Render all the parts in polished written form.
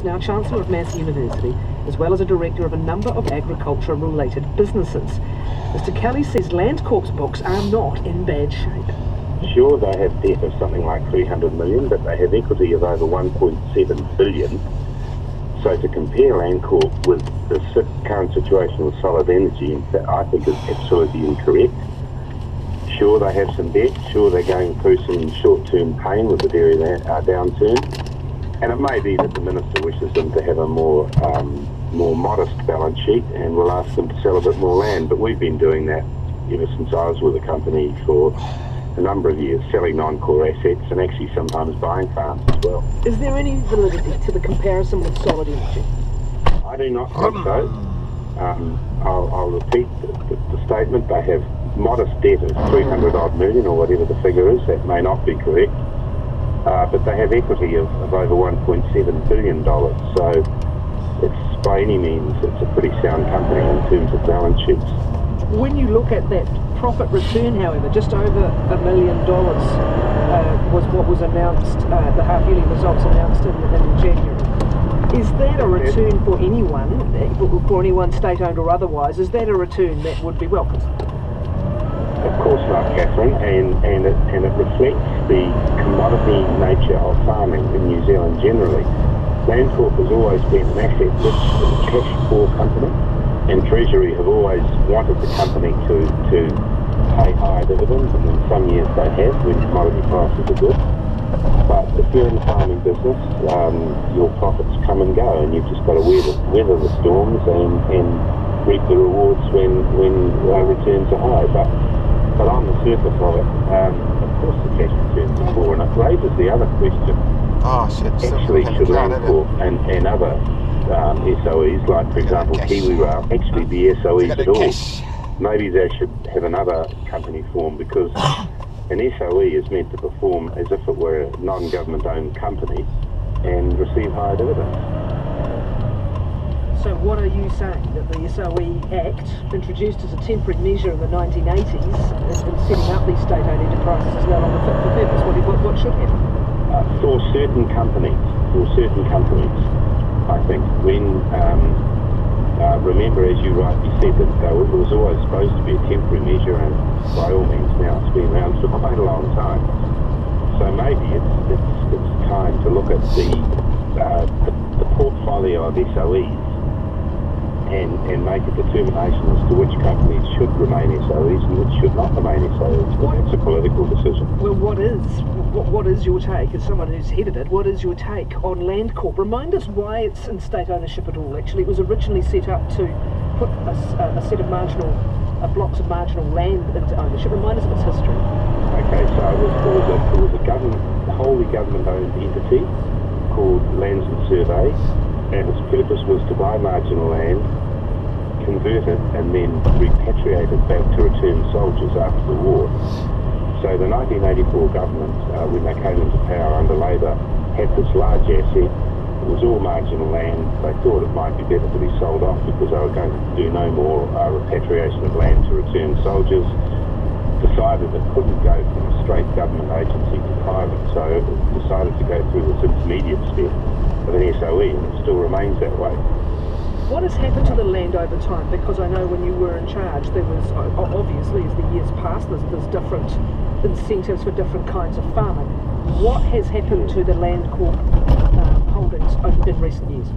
Now Chancellor of Massey University, as well as a director of a number of agriculture-related businesses. Mr. Kelly says Landcorp's books are not in bad shape. Sure, they have debt of something like 300 million, but they have equity of over 1.7 billion. So to compare Landcorp with the current situation with Solid Energy, in fact, I think is absolutely incorrect. Sure, they have some debt. Sure, they're going through some short-term pain with the dairy downturn. And it may be that the Minister wishes them to have a more modest balance sheet and will ask them to sell a bit more land. But we've been doing that ever since I was with the company for a number of years, selling non-core assets and actually sometimes buying farms as well. Is there any validity to the comparison with Solid Energy? I do not think so. I'll repeat the statement. They have modest debt of 300 odd million or whatever the figure is. That may not be correct. But they have equity of over $1.7 billion. So it's by any means, it's a pretty sound company in terms of balance sheets. When you look at that profit return, however, just over $1 million was what was announced, the half-yearly results announced in January. Is that a return for anyone, state-owned or otherwise, is that a return that would be welcomed? Of course not, Catherine, and it reflects the commodity nature of farming in New Zealand generally. Landcorp has always been an asset-rich, cash-poor company, and Treasury have always wanted the company to pay higher dividends, and in some years they have when commodity prices are good. But if you're in the farming business, your profits come and go, and you've just got to weather the storms and reap the rewards when returns are high. But on the surface of it, of course the cash returns are poor, and it raises the other question. Actually, should Landcorp and other SOEs, like for example KiwiRail, actually be SOEs at all? Maybe they should have another company form, because an SOE is meant to perform as if it were a non-government owned company and receive higher dividends. So what are you saying, that the SOE Act, introduced as a temporary measure in the 1980s in setting up these state-owned enterprises, is no longer fit for purpose? What should happen? For certain companies, I think, when, remember, as you rightly said, that it was always supposed to be a temporary measure, and by all means now it's been around for quite a long time. So maybe it's time to look at the portfolio of SOEs and make a determination as to which companies should remain SOEs and which should not remain SOEs. But that's a political decision. Well, what is your take, as someone who's headed it, what is your take on Landcorp? Remind us why it's in state ownership at all. Actually, it was originally set up to put a set of blocks of marginal land into ownership. Remind us of its history. Okay, so it was a wholly government-owned entity called Lands and Survey, and its purpose was to buy marginal land, convert it, and then repatriate it back to return soldiers after the war. So the 1984 government, when they came into power under Labour, had this large asset. It was all marginal land. They thought it might be better to be sold off because they were going to do no more repatriation of land to return soldiers. Decided it couldn't go from a straight government agency to private, so it decided to go through this intermediate step of an SOE, and it still remains that way. What has happened to the land over time? Because I know when you were in charge, there was, obviously, as the years passed, there's different incentives for different kinds of farming. What has happened to the Landcorp holdings in recent years?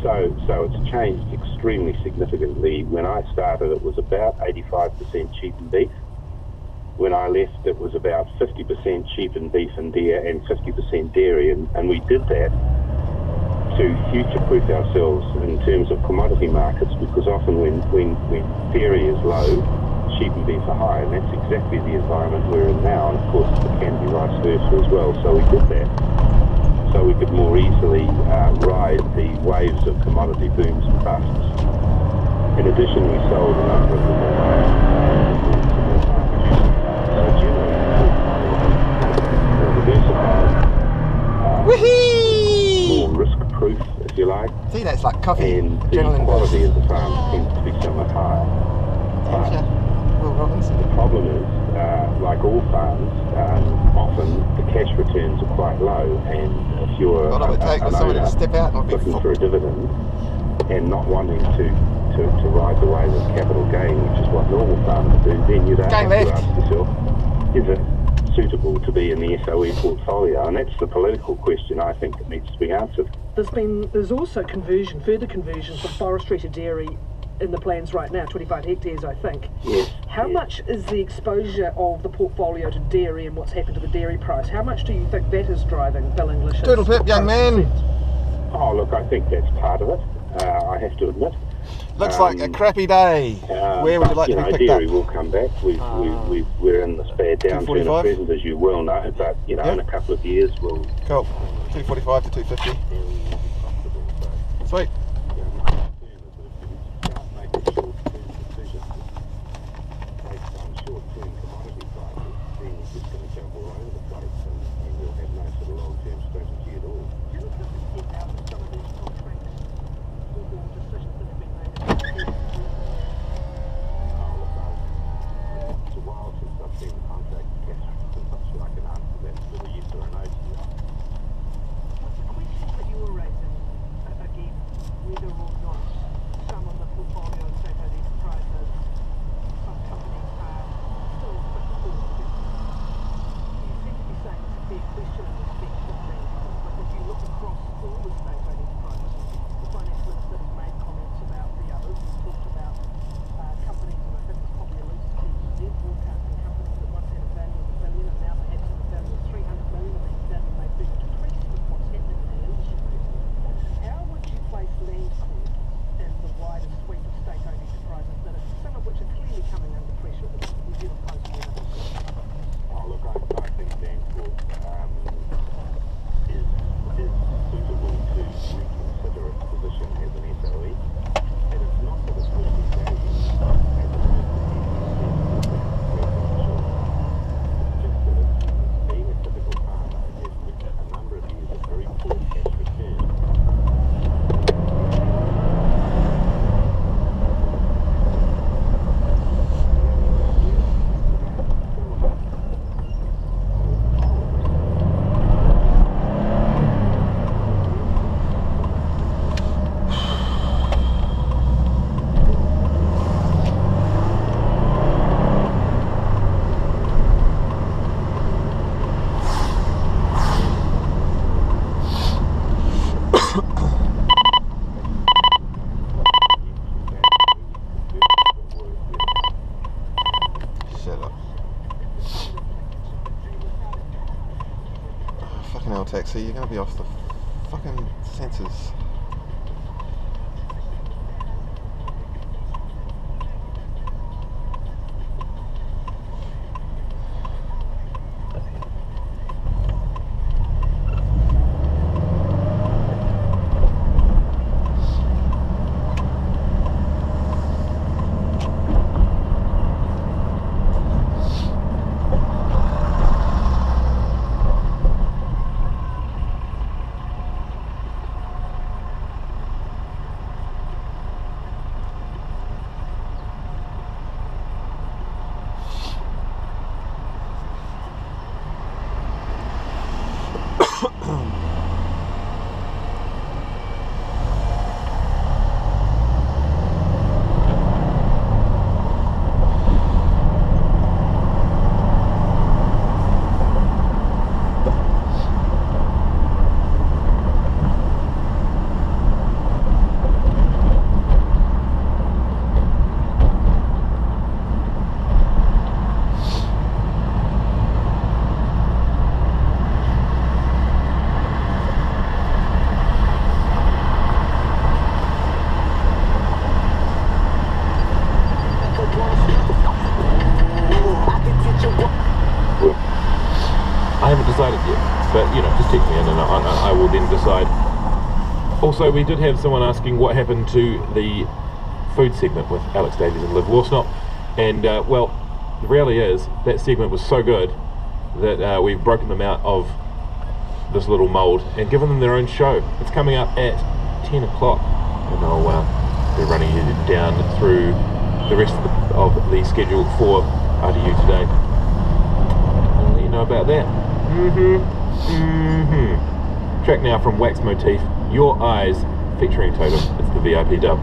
So it's changed extremely significantly. When I started, it was about 85% sheep and beef. When I left, it was about 50% sheep and beef and deer and 50% dairy, and we did that to future-proof ourselves in terms of commodity markets, because often when dairy is low, sheep and beef are high, and that's exactly the environment we're in now, and of course it can be vice versa as well. So we did that so we could more easily ride the waves of commodity booms and busts. In addition, we sold a number of the more risk-proof, if you like. See, that's like coffee. And the quality of the farm tends to be somewhat higher. Will Robinson. The problem is like all farms, often the cash returns are quite low, and if you're What would it take for someone to step out and be looking for a dividend and not wanting to ride the wave of capital gain, which is what normal farmers do, then you'd have to ask yourself, is it suitable to be in the SOE portfolio? And that's the political question I think that needs to be answered. There's also further conversion from forestry to dairy in the plans right now, 25 hectares I think. Yes. How much is the exposure of the portfolio to dairy and what's happened to the dairy price? How much do you think that is driving Bill English's? Doodle pip, young man. Oh look, I think that's part of it, I have to admit. Looks like a crappy day. Where would you like to be picked dairy up? will come back. We're in this bad downturn at present, as you well know, but in a couple of years we'll... Cool. 245 to 250. Sweet. Taxi, you're going to be off the fucking sensors. Also, we did have someone asking what happened to the food segment with Alex Davies and Liv Worsnop, and well, the reality is that segment was so good that we've broken them out of this little mould and given them their own show. It's coming up at 10 o'clock, and I'll be running you down through the rest of the schedule for RDU today. know about that. Track now from Wax Motif, Your Eyes, featuring Totem. It's the VIP dub.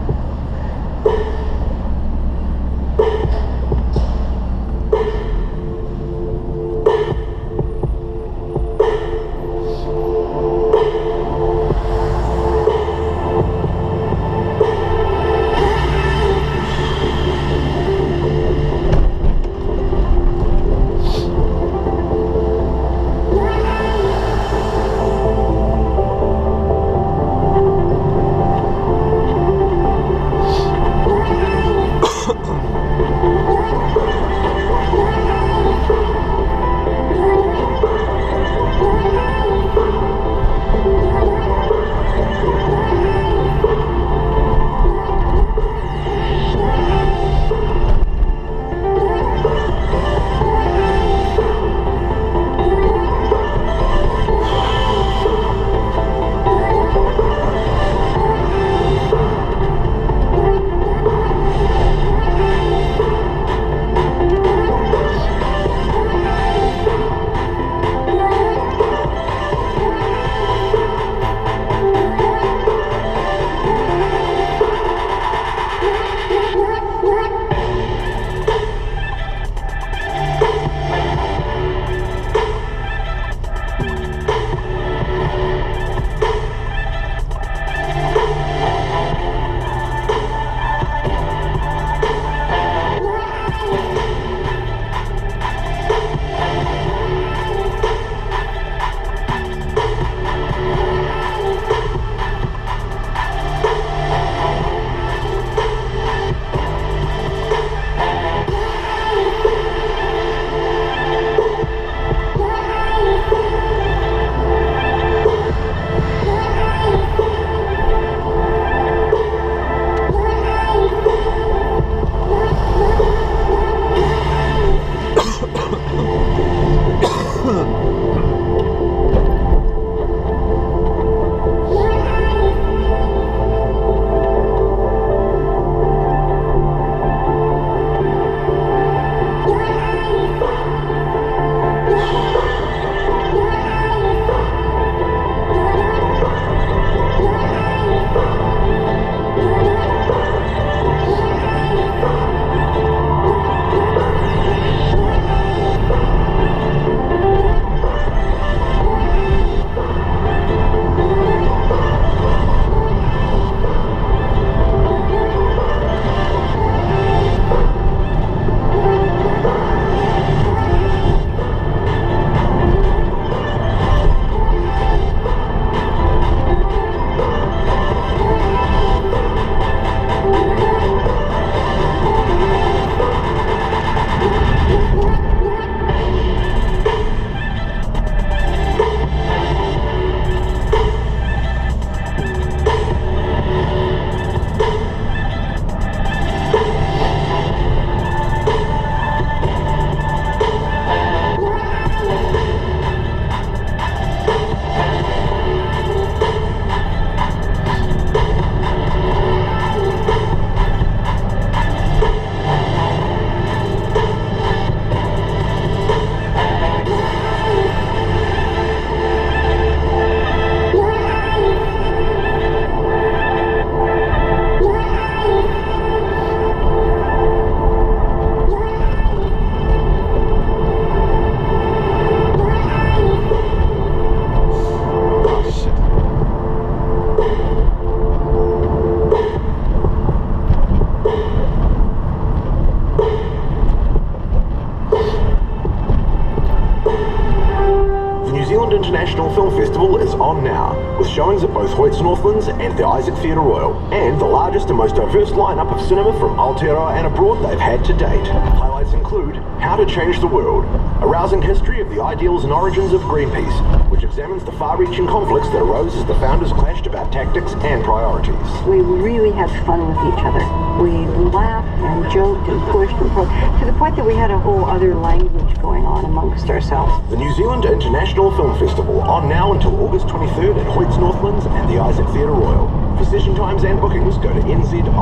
International Film Festival is on now, with showings at both Hoyts Northlands and the Isaac Theatre Royal, and the largest and most diverse lineup of cinema from Aotearoa and abroad they've had to date. Highlights include How to Change the World, a rousing history of the ideals and origins of Greenpeace, which examines the far-reaching conflicts that arose as the founders clashed about tactics and priorities. We really had fun with each other. We laughed and joked and pushed and pulled, to the point that we had a whole other language going on amongst ourselves. The New Zealand International Film Festival, on now until August 23rd at Hoyts Northlands and the Isaac Theatre Royal. For session times and bookings, go to nziff.co.nz.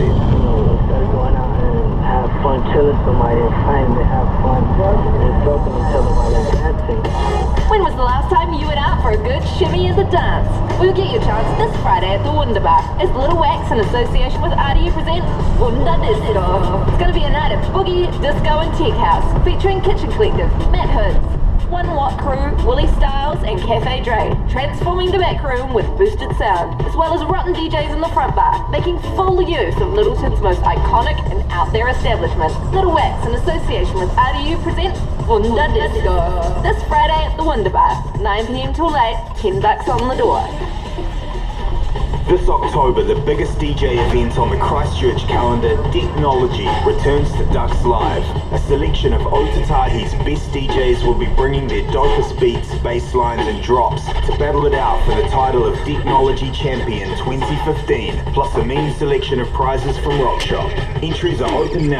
Instead of going out and have fun chilling somebody and trying to have fun and talking to each other while they're dancing. When was the last time you went out for a good shimmy as a dance? We'll get your chance this Friday at the Wunderbar as Little Wax in association with RDU present Wunder Disco. It's going to be a night of boogie, disco and tech house featuring Kitchen Collective, Matt Hoods, One Watt Crew, Willie Styles and Cafe Dre, transforming the back room with boosted sound, as well as rotten DJs in the front bar, making full use of Littleton's most iconic and out there establishment. Little Wax in association with RDU present Wunder Disco. This Friday at the Wunderbar, 9 PM till late, $10 on the door. This October, the biggest DJ event on the Christchurch calendar, Technology, returns to Ducks Live. A selection of Otatahi's best DJs will be bringing their dopest beats, bass lines and drops to battle it out for the title of Technology Champion 2015, plus a mean selection of prizes from Rock Shop. Entries are open now.